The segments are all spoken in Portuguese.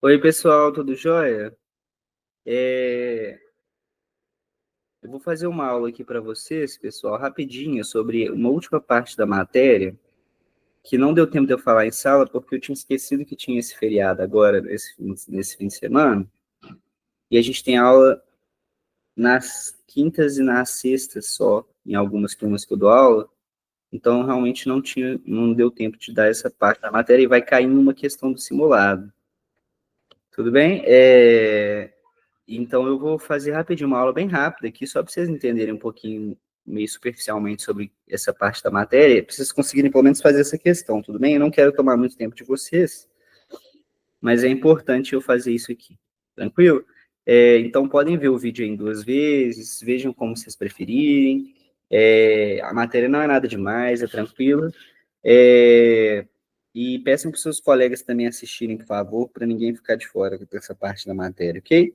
Oi, pessoal, tudo jóia? É, Eu vou fazer uma aula aqui para vocês, pessoal, rapidinho, sobre uma última parte da matéria, que não deu tempo de eu falar em sala, porque eu tinha esquecido que tinha esse feriado agora, nesse fim de semana, e a gente tem aula nas quintas e nas sextas só, em algumas turmas que eu dou aula, então realmente não deu tempo de dar essa parte da matéria, e vai cair numa questão do simulado. Tudo bem? Então, eu vou fazer rapidinho uma aula bem rápida aqui, só para vocês entenderem um pouquinho, meio superficialmente, sobre essa parte da matéria, para vocês conseguirem pelo menos fazer essa questão, tudo bem? Eu não quero tomar muito tempo de vocês, mas é importante eu fazer isso aqui, tranquilo? Então, podem ver o vídeo aí em duas vezes, vejam como vocês preferirem. A matéria não é nada demais, é tranquila. E peçam para os seus colegas também assistirem, por favor, para ninguém ficar de fora dessa parte da matéria, ok?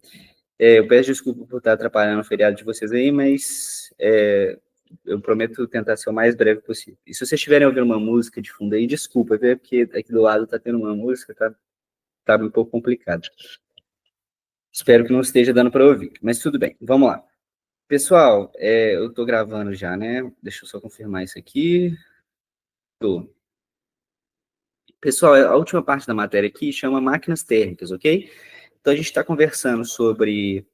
Eu peço desculpa por estar atrapalhando o feriado de vocês aí, mas eu prometo tentar ser o mais breve possível. E se vocês estiverem ouvindo uma música de fundo aí, desculpa, viu? Porque aqui do lado está tendo uma música, tá um pouco complicado. Espero que não esteja dando para ouvir, mas tudo bem, vamos lá. Pessoal, eu estou gravando já, né? Deixa eu só confirmar isso aqui. Tô. Pessoal, a última parte da matéria aqui chama máquinas térmicas, ok? Então a gente está conversando sobre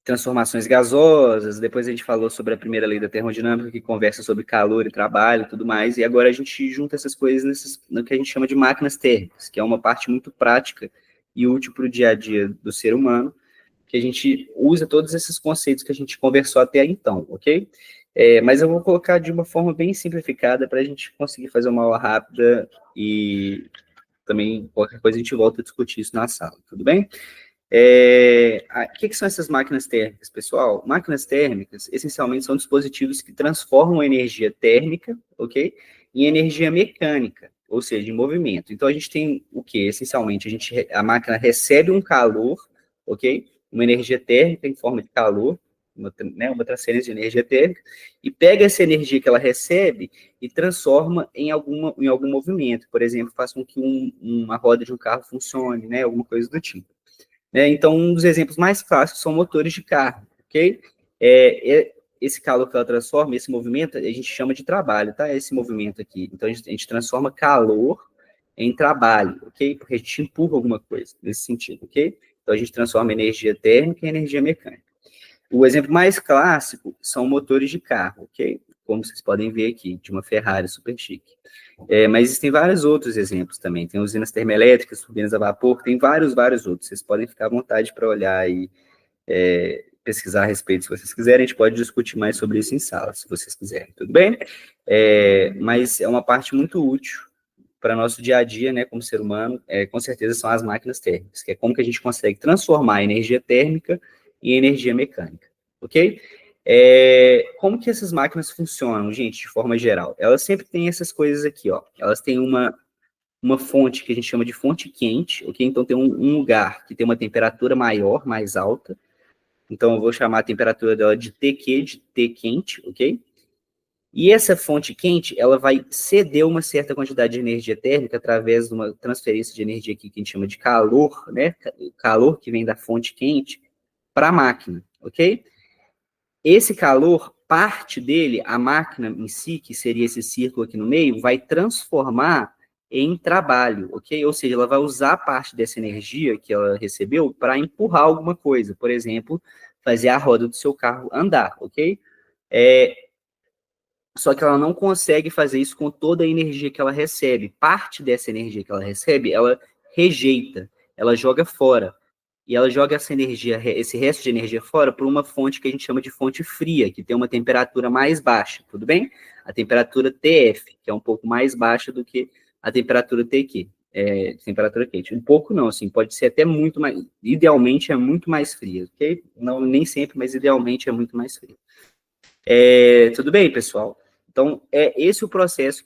transformações gasosas, depois a gente falou sobre a primeira lei da termodinâmica, que conversa sobre calor e trabalho e tudo mais, e agora a gente junta essas coisas no que a gente chama de máquinas térmicas, que é uma parte muito prática e útil para o dia a dia do ser humano, que a gente usa todos esses conceitos que a gente conversou até então, ok? Mas eu vou colocar de uma forma bem simplificada para a gente conseguir fazer uma aula rápida e também qualquer coisa a gente volta a discutir isso na sala, tudo bem? O que são essas máquinas térmicas, pessoal? Máquinas térmicas, essencialmente, são dispositivos que transformam a energia térmica, ok, em energia mecânica, ou seja, em movimento. Então, a gente tem o que? Essencialmente, a máquina recebe um calor, ok, uma energia térmica em forma de calor, uma transferência de energia térmica, e pega essa energia que ela recebe e transforma em algum movimento. Por exemplo, faz com que uma roda de um carro funcione, né, alguma coisa do tipo. Então, um dos exemplos mais clássicos são motores de carro, ok? Esse calor que ela transforma, esse movimento, a gente chama de trabalho, tá? Esse movimento aqui. Então, a gente transforma calor em trabalho, ok? Porque a gente empurra alguma coisa nesse sentido, ok? Então, a gente transforma energia térmica em energia mecânica. O exemplo mais clássico são motores de carro, ok? Como vocês podem ver aqui, de uma Ferrari super chique. Mas existem vários outros exemplos também. Tem usinas termoelétricas, turbinas a vapor, tem vários outros. Vocês podem ficar à vontade para olhar e pesquisar a respeito, se vocês quiserem. A gente pode discutir mais sobre isso em sala, se vocês quiserem, tudo bem? Mas é uma parte muito útil para nosso dia a dia, né, como ser humano, com certeza são as máquinas térmicas, que é como que a gente consegue transformar a energia térmica em energia mecânica, ok? Como que essas máquinas funcionam, gente, de forma geral? Elas sempre têm essas coisas aqui, ó. Elas têm uma fonte que a gente chama de fonte quente, ok? Então tem um lugar que tem uma temperatura maior, mais alta. Então eu vou chamar a temperatura dela de TQ, de T quente, ok? E essa fonte quente, ela vai ceder uma certa quantidade de energia térmica através de uma transferência de energia aqui que a gente chama de calor, né? O calor que vem da fonte quente para a máquina, ok? Esse calor, parte dele, a máquina em si, que seria esse círculo aqui no meio, vai transformar em trabalho, ok? Ou seja, ela vai usar parte dessa energia que ela recebeu para empurrar alguma coisa, por exemplo, fazer a roda do seu carro andar, ok? Só que ela não consegue fazer isso com toda a energia que ela recebe. Parte dessa energia que ela recebe, ela rejeita, ela joga fora. E ela joga essa energia, esse resto de energia fora por uma fonte que a gente chama de fonte fria, que tem uma temperatura mais baixa, tudo bem? A temperatura TF, que é um pouco mais baixa do que a temperatura TQ, temperatura quente. Um pouco não, assim, pode ser até muito mais, idealmente é muito mais fria, ok? Não, nem sempre, mas idealmente é muito mais fria. Tudo bem, pessoal? Então, é esse o processo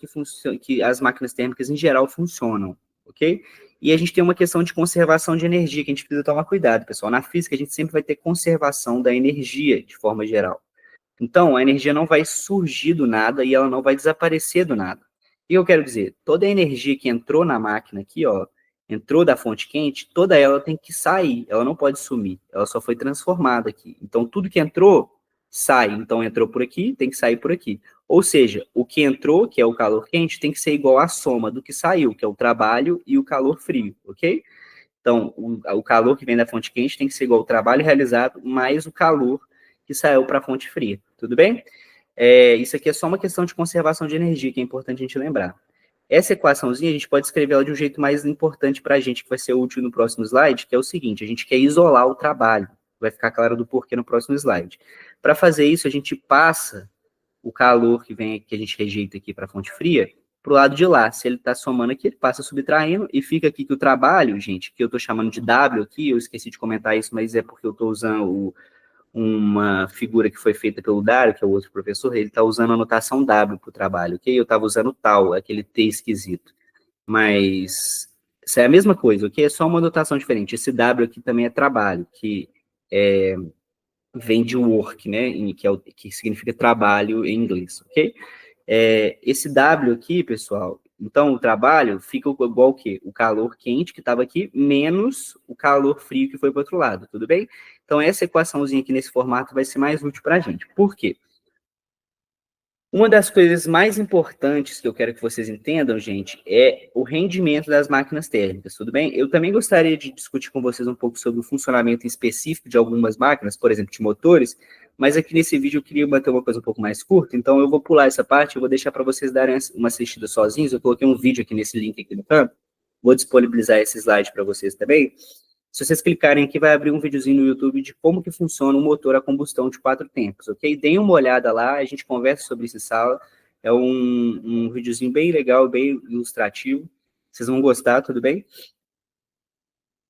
que as máquinas térmicas em geral funcionam, ok? E a gente tem uma questão de conservação de energia, que a gente precisa tomar cuidado, pessoal. Na física, a gente sempre vai ter conservação da energia, de forma geral. Então, a energia não vai surgir do nada e ela não vai desaparecer do nada. O que eu quero dizer? Toda a energia que entrou na máquina aqui, ó, entrou da fonte quente, toda ela tem que sair, ela não pode sumir, ela só foi transformada aqui. Então, tudo que entrou, sai. Então, entrou por aqui, tem que sair por aqui. Ou seja, o que entrou, que é o calor quente, tem que ser igual à soma do que saiu, que é o trabalho e o calor frio, ok? Então, o calor que vem da fonte quente tem que ser igual ao trabalho realizado mais o calor que saiu para a fonte fria, tudo bem? Isso aqui é só uma questão de conservação de energia, que é importante a gente lembrar. Essa equaçãozinha, a gente pode escrever ela de um jeito mais importante para a gente, que vai ser útil no próximo slide, que é o seguinte, a gente quer isolar o trabalho. Vai ficar claro do porquê no próximo slide. Para fazer isso, a gente passa o calor que a gente rejeita aqui para a fonte fria, para o lado de lá. Se ele está somando aqui, ele passa subtraindo, e fica aqui que o trabalho, gente, que eu estou chamando de W aqui, eu esqueci de comentar isso, mas é porque eu estou usando uma figura que foi feita pelo Dário, que é o outro professor, ele está usando a notação W para o trabalho, ok? Eu estava usando tal, aquele T esquisito. Mas isso é a mesma coisa, ok? É só uma notação diferente. Esse W aqui também é trabalho, que vem de work, né? Que significa trabalho em inglês, ok? Esse W aqui, pessoal, então o trabalho fica igual o quê? O calor quente que estava aqui, menos o calor frio que foi para o outro lado, tudo bem? Então essa equaçãozinha aqui nesse formato vai ser mais útil para a gente. Por quê? Uma das coisas mais importantes que eu quero que vocês entendam, gente, é o rendimento das máquinas térmicas, tudo bem? Eu também gostaria de discutir com vocês um pouco sobre o funcionamento específico de algumas máquinas, por exemplo, de motores, mas aqui nesse vídeo eu queria manter uma coisa um pouco mais curta, então eu vou pular essa parte, eu vou deixar para vocês darem uma assistida sozinhos, eu coloquei um vídeo aqui nesse link aqui no canto, vou disponibilizar esse slide para vocês também. Se vocês clicarem aqui, vai abrir um videozinho no YouTube de como que funciona um motor a combustão de 4 tempos, ok? Deem uma olhada lá, a gente conversa sobre isso em sala. É um videozinho bem legal, bem ilustrativo. Vocês vão gostar, tudo bem?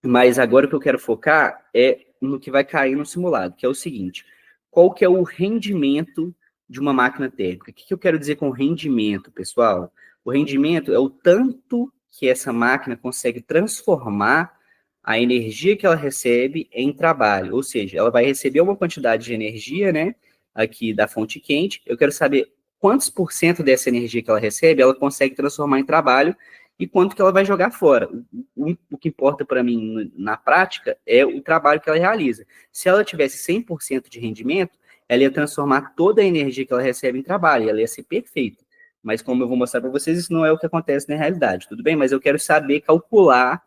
Mas agora o que eu quero focar é no que vai cair no simulado, que é o seguinte. Qual que é o rendimento de uma máquina térmica? O que eu quero dizer com rendimento, pessoal? O rendimento é o tanto que essa máquina consegue transformar a energia que ela recebe em trabalho, ou seja, ela vai receber uma quantidade de energia, né, aqui da fonte quente, eu quero saber quantos por cento dessa energia que ela recebe, ela consegue transformar em trabalho, e quanto que ela vai jogar fora. O que importa para mim, na prática, é o trabalho que ela realiza. Se ela tivesse 100% de rendimento, ela ia transformar toda a energia que ela recebe em trabalho, ela ia ser perfeita. Mas como eu vou mostrar para vocês, isso não é o que acontece na realidade, tudo bem? Mas eu quero saber calcular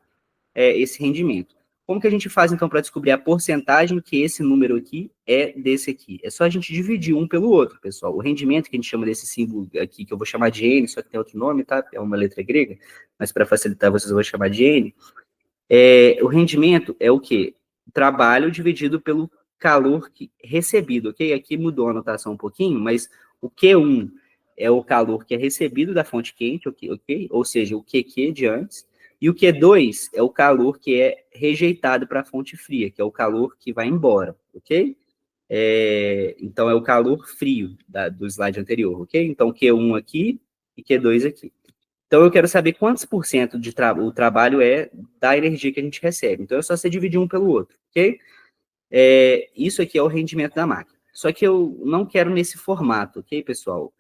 esse rendimento. Como que a gente faz, então, para descobrir a porcentagem que esse número aqui é desse aqui? É só a gente dividir um pelo outro, pessoal. O rendimento que a gente chama desse símbolo aqui, que eu vou chamar de N, só que tem outro nome, tá? É uma letra grega, mas para facilitar vocês eu vou chamar de N. O rendimento é o quê? O trabalho dividido pelo calor recebido, ok? Aqui mudou a anotação um pouquinho, mas o Q1 é o calor que é recebido da fonte quente, ok? Ou seja, o QQ de antes. E o Q2 é o calor que é rejeitado para a fonte fria, que é o calor que vai embora, ok? Então, é o calor frio do slide anterior, ok? Então, Q1 aqui e Q2 aqui. Então, eu quero saber quantos por cento o trabalho é da energia que a gente recebe. Então, é só você dividir um pelo outro, ok? Isso aqui é o rendimento da máquina. Só que eu não quero nesse formato, ok, pessoal?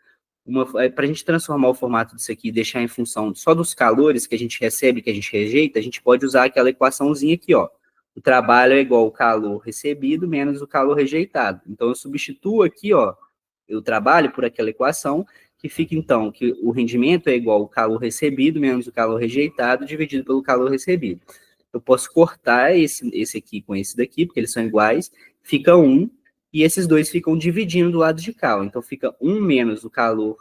Para a gente transformar o formato disso aqui e deixar em função só dos calores que a gente recebe, que a gente rejeita, a gente pode usar aquela equaçãozinha aqui, ó. O trabalho é igual ao calor recebido menos o calor rejeitado. Então, eu substituo aqui, ó, o trabalho por aquela equação, que fica, então, que o rendimento é igual ao calor recebido menos o calor rejeitado dividido pelo calor recebido. Eu posso cortar esse aqui com esse daqui, porque eles são iguais, fica 1, e esses dois ficam dividindo do lado de cá. Então, fica 1 menos o calor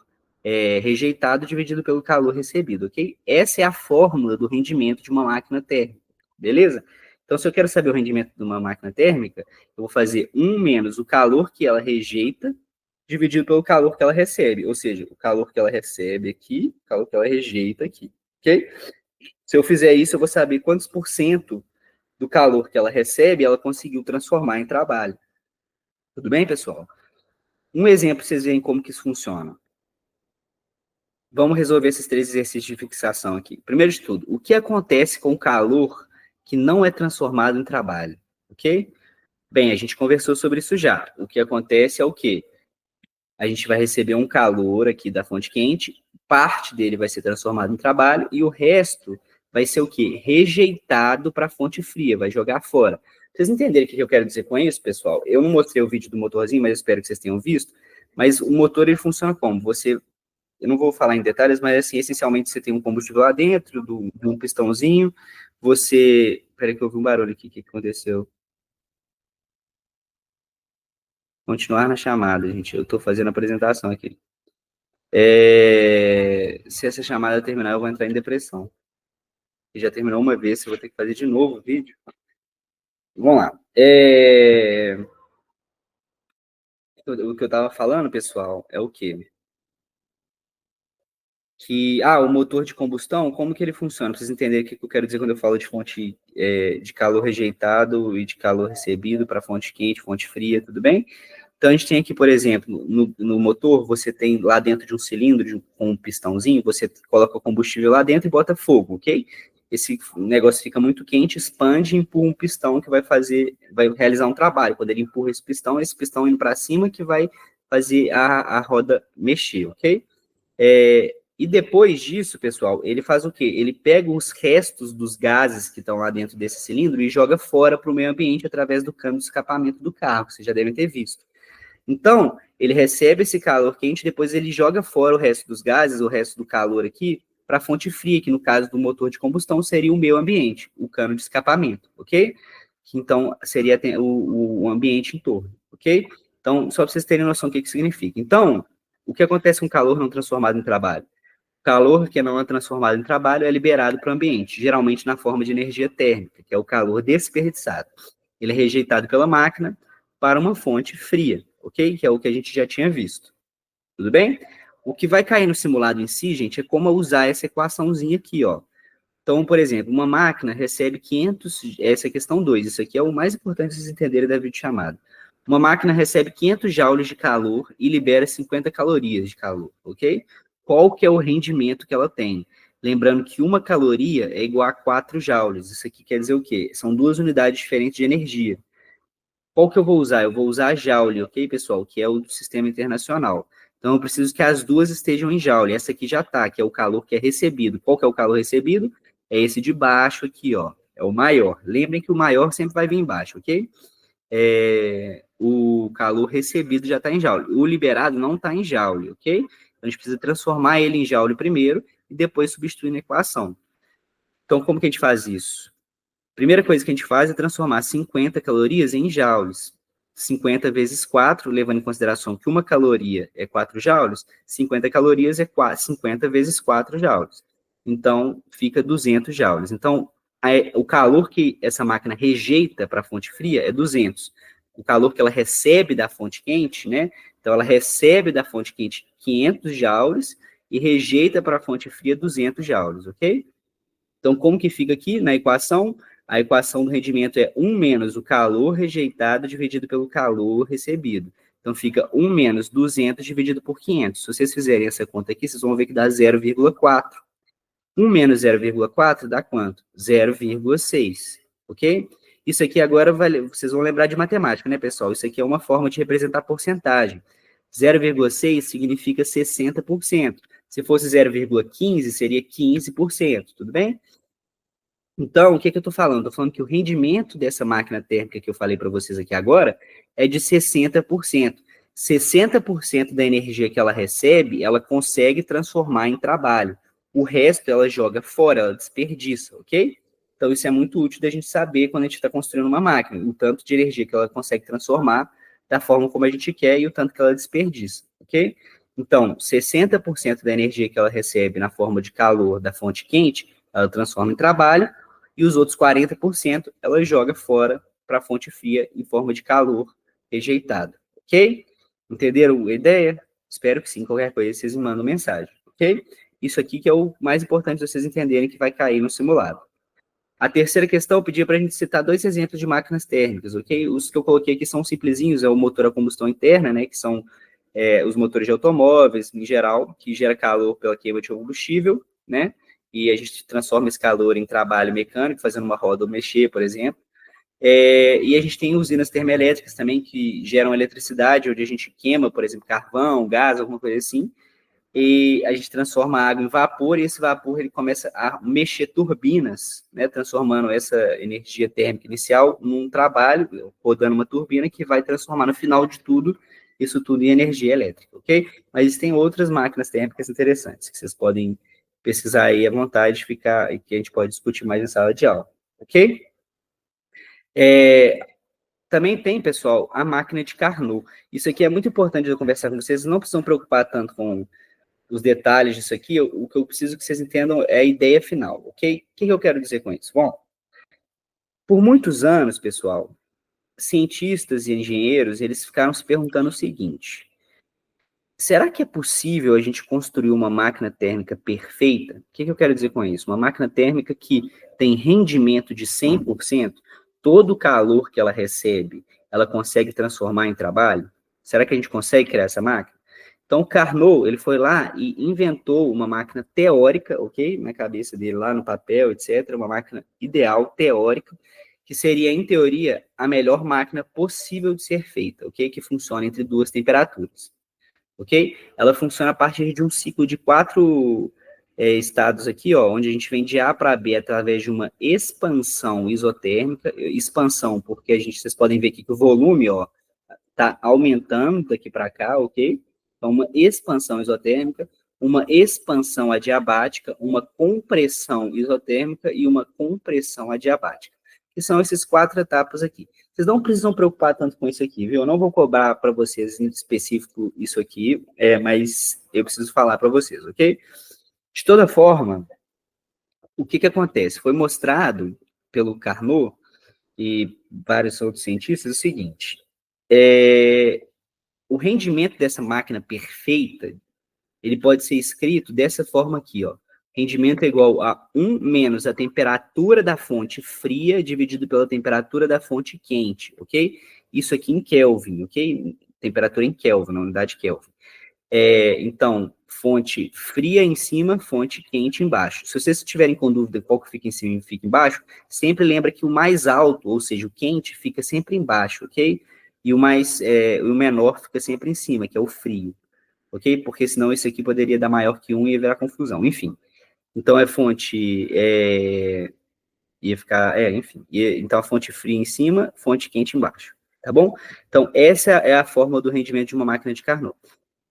rejeitado dividido pelo calor recebido, ok? Essa é a fórmula do rendimento de uma máquina térmica, beleza? Então, se eu quero saber o rendimento de uma máquina térmica, eu vou fazer 1 menos o calor que ela rejeita dividido pelo calor que ela recebe, ou seja, o calor que ela recebe aqui, o calor que ela rejeita aqui, ok? Se eu fizer isso, eu vou saber quantos por cento do calor que ela recebe, ela conseguiu transformar em trabalho. Tudo bem, pessoal? Um exemplo para vocês verem como que isso funciona. Vamos resolver esses 3 exercícios de fixação aqui. Primeiro de tudo, o que acontece com o calor que não é transformado em trabalho? Ok? Bem, a gente conversou sobre isso já. O que acontece é o quê? A gente vai receber um calor aqui da fonte quente, parte dele vai ser transformado em trabalho e o resto vai ser o quê? Rejeitado para a fonte fria, vai jogar fora. Vocês entenderem o que eu quero dizer com isso, pessoal? Eu não mostrei o vídeo do motorzinho, mas eu espero que vocês tenham visto. Mas o motor, ele funciona como? Eu não vou falar em detalhes, mas assim, essencialmente você tem um combustível lá dentro, de um pistãozinho, Peraí que eu ouvi um barulho aqui, o que aconteceu? Continuar na chamada, gente, eu estou fazendo a apresentação aqui. Se essa chamada terminar, eu vou entrar em depressão. E já terminou uma vez, eu vou ter que fazer de novo o vídeo. Vamos lá. O que eu estava falando, pessoal, é o quê? O motor de combustão, como que ele funciona? Pra vocês entenderem o que eu quero dizer quando eu falo de fonte de calor rejeitado e de calor recebido para fonte quente, fonte fria, tudo bem? Então, a gente tem aqui, por exemplo, no motor, você tem lá dentro de um cilindro com um pistãozinho, você coloca o combustível lá dentro e bota fogo, ok? Esse negócio fica muito quente, expande e empurra um pistão que vai realizar um trabalho. Quando ele empurra esse pistão indo para cima que vai fazer a roda mexer, ok? E depois disso, pessoal, ele faz o quê? Ele pega os restos dos gases que estão lá dentro desse cilindro e joga fora para o meio ambiente através do cano de escapamento do carro, que vocês já devem ter visto. Então, ele recebe esse calor quente, depois ele joga fora o resto dos gases, o resto do calor aqui, para a fonte fria, que no caso do motor de combustão seria o meio ambiente, o cano de escapamento, ok? Então, seria o ambiente em torno, ok? Então, só para vocês terem noção do que significa. Então, o que acontece com calor não transformado em trabalho? Calor que não é transformado em trabalho é liberado para o ambiente, geralmente na forma de energia térmica, que é o calor desperdiçado. Ele é rejeitado pela máquina para uma fonte fria, ok? Que é o que a gente já tinha visto. Tudo bem? O que vai cair no simulado em si, gente, é como usar essa equaçãozinha aqui, ó. Então, por exemplo, uma máquina recebe 500, essa é a questão 2, isso aqui é o mais importante vocês entenderem da videochamada. Uma máquina recebe 500 joules de calor e libera 50 calorias de calor, ok? Qual que é o rendimento que ela tem? Lembrando que uma caloria é igual a 4 joules. Isso aqui quer dizer o quê? São duas unidades diferentes de energia. Qual que eu vou usar? Eu vou usar a joule, ok, pessoal? Que é o do sistema internacional. Então, eu preciso que as duas estejam em joule. Essa aqui já está, que é o calor que é recebido. Qual que é o calor recebido? É esse de baixo aqui, ó. É o maior. Lembrem que o maior sempre vai vir embaixo, ok? O calor recebido já está em joule. O liberado não está em joule, ok? Então, a gente precisa transformar ele em joule primeiro e depois substituir na equação. Então, como que a gente faz isso? Primeira coisa que a gente faz é transformar 50 calorias em joules. 50 vezes 4, levando em consideração que uma caloria é 4 joules, 50 calorias é 50 vezes 4 joules. Então, fica 200 joules. Então, o calor que essa máquina rejeita para a fonte fria é 200. O calor que ela recebe da fonte quente, né? Então, ela recebe da fonte quente 500 joules e rejeita para a fonte fria 200 joules, ok? Então, como que fica aqui na equação? A equação do rendimento é 1 menos o calor rejeitado dividido pelo calor recebido. Então, fica 1 menos 200 dividido por 500. Se vocês fizerem essa conta aqui, vocês vão ver que dá 0,4. 1 menos 0,4 dá quanto? 0,6, ok? Isso aqui agora, vocês vão lembrar de matemática, né, pessoal? Isso aqui é uma forma de representar porcentagem. 0,6 significa 60%. Se fosse 0,15, seria 15%, tudo bem? Então, o que eu estou falando? Estou falando que o rendimento dessa máquina térmica que eu falei para vocês aqui agora é de 60%. 60% da energia que ela recebe, ela consegue transformar em trabalho. O resto ela joga fora, ela desperdiça, ok? Então, isso é muito útil da gente saber quando a gente está construindo uma máquina, o tanto de energia que ela consegue transformar da forma como a gente quer e o tanto que ela desperdiça, ok? Então, 60% da energia que ela recebe na forma de calor da fonte quente, ela transforma em trabalho, e os outros 40% ela joga fora para a fonte fria em forma de calor rejeitado, ok? Entenderam a ideia? Espero que sim, qualquer coisa vocês me mandam mensagem, ok? Isso aqui que é o mais importante de vocês entenderem que vai cair no simulado. A terceira questão, eu pedi para a gente citar 2 exemplos de máquinas térmicas, ok? Os que eu coloquei aqui são simplesinhos, é o motor a combustão interna, né, que são os motores de automóveis, em geral, que gera calor pela queima de combustível, né? E a gente transforma esse calor em trabalho mecânico, fazendo uma roda ou mexer, por exemplo. E a gente tem usinas termoelétricas também, que geram eletricidade, onde a gente queima, por exemplo, carvão, gás, alguma coisa assim. e a gente transforma a água em vapor, e esse vapor ele começa a mexer turbinas, né, transformando essa energia térmica inicial num trabalho, rodando uma turbina que vai transformar no final de tudo, isso tudo em energia elétrica, ok? Mas tem outras máquinas térmicas interessantes, que vocês podem pesquisar aí à vontade, ficar, e que a gente pode discutir mais em sala de aula, ok? Também tem, pessoal, a máquina de Carnot. Isso aqui é muito importante eu conversar com vocês, não precisam preocupar tanto com os detalhes disso aqui, o que eu preciso que vocês entendam é a ideia final, ok? O que eu quero dizer com isso? Bom, por muitos anos, pessoal, cientistas e engenheiros, eles ficaram se perguntando o seguinte: será que é possível a gente construir uma máquina térmica perfeita? O que eu quero dizer com isso? Uma máquina térmica que tem rendimento de 100%, todo o calor que ela recebe, ela consegue transformar em trabalho? Será que a gente consegue criar essa máquina? Então, o Carnot, ele foi lá e inventou uma máquina teórica, ok? Na cabeça dele, lá no papel, etc. Uma máquina ideal, teórica, que seria, em teoria, a melhor máquina possível de ser feita, ok? Que funciona entre duas temperaturas, ok? Ela funciona a partir de um ciclo de 4 estados aqui, ó, onde a gente vem de A para B através de uma expansão isotérmica, expansão, porque vocês podem ver aqui que o volume, ó, está aumentando daqui para cá, ok? Então, uma expansão isotérmica, uma expansão adiabática, uma compressão isotérmica e uma compressão adiabática, que são essas 4 etapas aqui. Vocês não precisam preocupar tanto com isso aqui, viu? Eu não vou cobrar para vocês em específico isso aqui, mas eu preciso falar para vocês, ok? De toda forma, o que acontece? Foi mostrado pelo Carnot e vários outros cientistas o seguinte: o rendimento dessa máquina perfeita, ele pode ser escrito dessa forma aqui, ó. Rendimento é igual a 1 menos a temperatura da fonte fria dividido pela temperatura da fonte quente, ok? Isso aqui em Kelvin, ok? Temperatura em Kelvin, na unidade Kelvin. Então, fonte fria em cima, fonte quente embaixo. Se vocês tiverem com dúvida qual que fica em cima e fica embaixo, sempre lembra que o mais alto, ou seja, o quente, fica sempre embaixo, ok? E o menor fica sempre em cima, que é o frio, ok? Porque senão esse aqui poderia dar maior que 1 e ia virar confusão. Enfim, então ia ficar, enfim. Então a fonte fria em cima, fonte quente embaixo, tá bom? Então essa é a fórmula do rendimento de uma máquina de Carnot.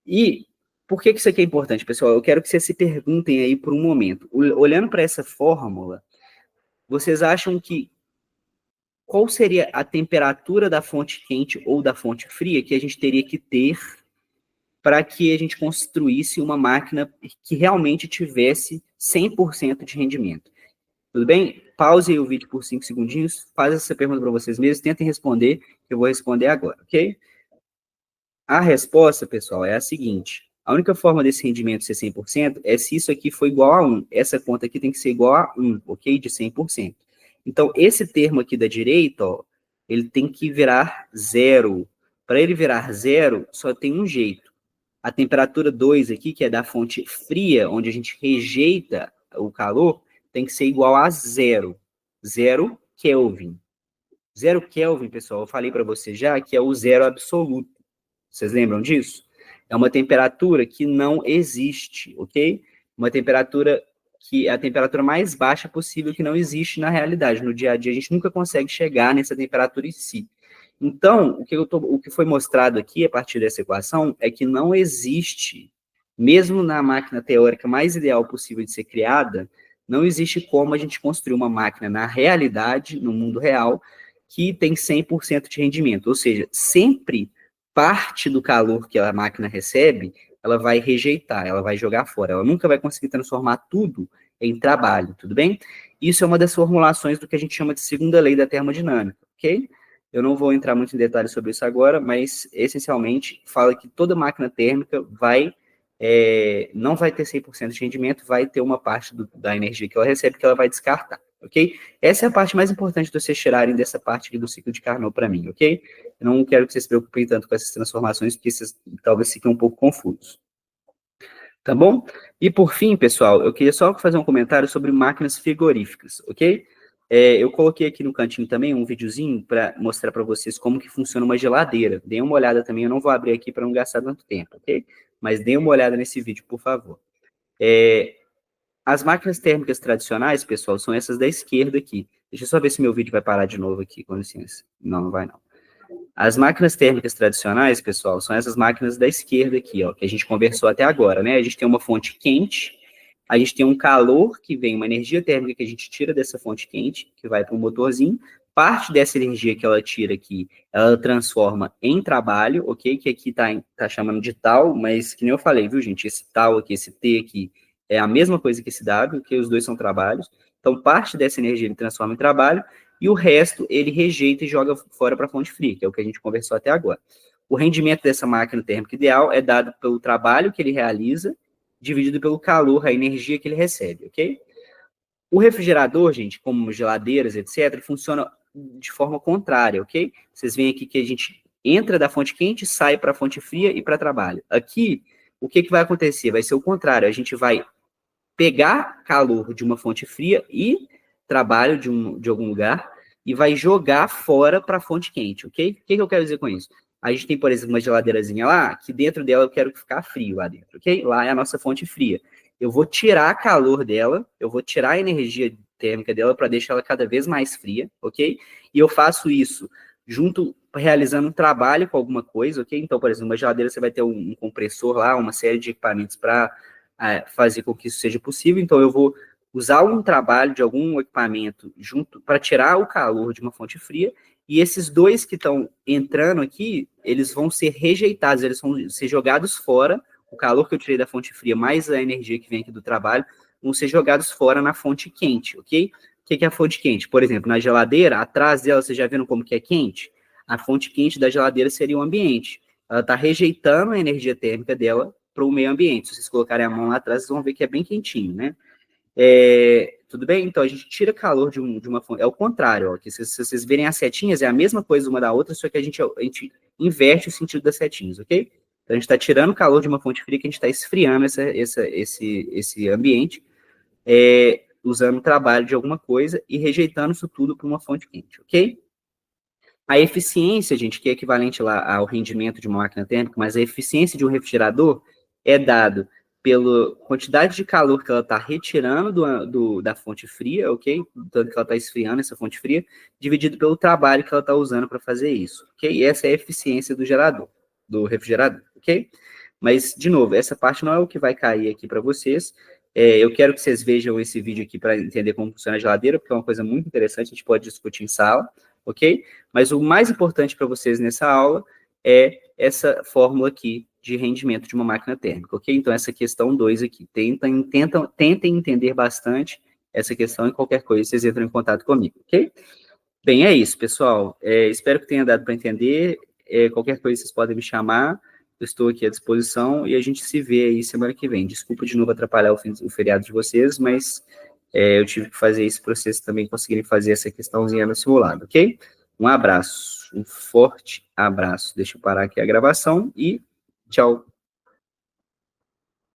E por que isso aqui é importante, pessoal? Eu quero que vocês se perguntem aí por um momento. Olhando para essa fórmula, vocês acham que qual seria a temperatura da fonte quente ou da fonte fria que a gente teria que ter para que a gente construísse uma máquina que realmente tivesse 100% de rendimento? Tudo bem? Pause aí o vídeo por 5 segundinhos, faz essa pergunta para vocês mesmos, tentem responder, que eu vou responder agora, ok? A resposta, pessoal, é a seguinte: a única forma desse rendimento ser 100% é se isso aqui for igual a 1. Essa conta aqui tem que ser igual a 1, ok? De 100%. Então, esse termo aqui da direita, ó, ele tem que virar zero. Para ele virar zero, só tem um jeito. A temperatura 2 aqui, que é da fonte fria, onde a gente rejeita o calor, tem que ser igual a zero. Zero Kelvin. Zero Kelvin, pessoal, eu falei para você já que é o zero absoluto. Vocês lembram disso? É uma temperatura que não existe, ok? Uma temperatura que é a temperatura mais baixa possível que não existe na realidade. No dia a dia, a gente nunca consegue chegar nessa temperatura em si. Então, o que foi mostrado aqui, a partir dessa equação, é que não existe, mesmo na máquina teórica mais ideal possível de ser criada, não existe como a gente construir uma máquina na realidade, no mundo real, que tem 100% de rendimento. Ou seja, sempre parte do calor que a máquina recebe, ela vai rejeitar, ela vai jogar fora. Ela nunca vai conseguir transformar tudo em trabalho, tudo bem? Isso é uma das formulações do que a gente chama de segunda lei da termodinâmica, ok? Eu não vou entrar muito em detalhes sobre isso agora, mas, essencialmente, fala que toda máquina térmica não vai ter 100% de rendimento, vai ter uma parte da energia que ela recebe que ela vai descartar, ok? Essa é a parte mais importante de vocês tirarem dessa parte aqui do ciclo de Carnot para mim, ok? Eu não quero que vocês se preocupem tanto com essas transformações, porque vocês talvez fiquem um pouco confusos. Tá bom? E por fim, pessoal, eu queria só fazer um comentário sobre máquinas frigoríficas, ok? Eu coloquei aqui no cantinho também um videozinho para mostrar para vocês como que funciona uma geladeira. Deem uma olhada também, eu não vou abrir aqui para não gastar tanto tempo, ok? mas deem uma olhada nesse vídeo, por favor. As máquinas térmicas tradicionais, pessoal, são essas da esquerda aqui. Deixa eu só ver se meu vídeo vai parar de novo aqui, com licença. Não, não vai não. As máquinas térmicas tradicionais, pessoal, são essas máquinas da esquerda aqui, ó, que a gente conversou até agora, né? A gente tem uma fonte quente, a gente tem um calor que vem, uma energia térmica que a gente tira dessa fonte quente, que vai para o motorzinho. Parte dessa energia que ela tira aqui, ela transforma em trabalho, ok? Que aqui tá chamando de tal, mas que nem eu falei, viu, gente? Esse tal aqui, esse T aqui, é a mesma coisa que esse W, que os dois são trabalhos. Então, parte dessa energia ele transforma em trabalho, e o resto ele rejeita e joga fora para a fonte fria, que é o que a gente conversou até agora. O rendimento dessa máquina térmica ideal é dado pelo trabalho que ele realiza, dividido pelo calor, a energia que ele recebe, ok? O refrigerador, gente, como geladeiras, etc., funciona de forma contrária, ok? Vocês veem aqui que a gente entra da fonte quente, sai para a fonte fria e para trabalho. Aqui, o que vai acontecer? Vai ser o contrário, a gente vai pegar calor de uma fonte fria e trabalho de algum lugar e vai jogar fora para a fonte quente, ok? O que eu quero dizer com isso? A gente tem, por exemplo, uma geladeirazinha lá, que dentro dela eu quero ficar frio lá dentro, ok? Lá é a nossa fonte fria. Eu vou tirar calor dela, eu vou tirar a energia térmica dela para deixar ela cada vez mais fria, ok? E eu faço isso realizando um trabalho com alguma coisa, ok? Então, por exemplo, uma geladeira você vai ter um compressor lá, uma série de equipamentos para fazer com que isso seja possível. Então, eu vou usar um trabalho de algum equipamento junto para tirar o calor de uma fonte fria, e esses dois que estão entrando aqui, eles vão ser rejeitados, eles vão ser jogados fora, o calor que eu tirei da fonte fria mais a energia que vem aqui do trabalho, vão ser jogados fora na fonte quente, ok? O que é a fonte quente? Por exemplo, na geladeira, atrás dela, vocês já viram como que é quente? A fonte quente da geladeira seria o ambiente. Ela está rejeitando a energia térmica dela para o meio ambiente. Se vocês colocarem a mão lá atrás, vocês vão ver que é bem quentinho, né? Tudo bem? Então, a gente tira calor de uma fonte. É o contrário, ó, que se vocês verem as setinhas, é a mesma coisa uma da outra, só que a gente inverte o sentido das setinhas, ok? Então, a gente está tirando calor de uma fonte fria, que a gente está esfriando esse ambiente, usando o trabalho de alguma coisa e rejeitando isso tudo para uma fonte quente, ok? A eficiência, gente, que é equivalente lá ao rendimento de uma máquina térmica, mas a eficiência de um refrigerador é dado pela quantidade de calor que ela está retirando da fonte fria, ok? Tanto que ela está esfriando essa fonte fria, dividido pelo trabalho que ela está usando para fazer isso, ok? E essa é a eficiência do refrigerador, ok? Mas, de novo, essa parte não é o que vai cair aqui para vocês. Eu quero que vocês vejam esse vídeo aqui para entender como funciona a geladeira, porque é uma coisa muito interessante, a gente pode discutir em sala, ok? Mas o mais importante para vocês nessa aula é essa fórmula aqui de rendimento de uma máquina térmica, ok? Então, essa questão 2 aqui. Tentem entender bastante essa questão, e qualquer coisa vocês entram em contato comigo, ok? Bem, é isso, pessoal. Espero que tenha dado para entender. Qualquer coisa vocês podem me chamar. Eu estou aqui à disposição e a gente se vê aí semana que vem. Desculpa de novo atrapalhar o feriado de vocês, mas eu tive que fazer isso para vocês também conseguirem fazer essa questãozinha no simulado, ok? Um abraço, um forte abraço. Deixa eu parar aqui a gravação e tchau.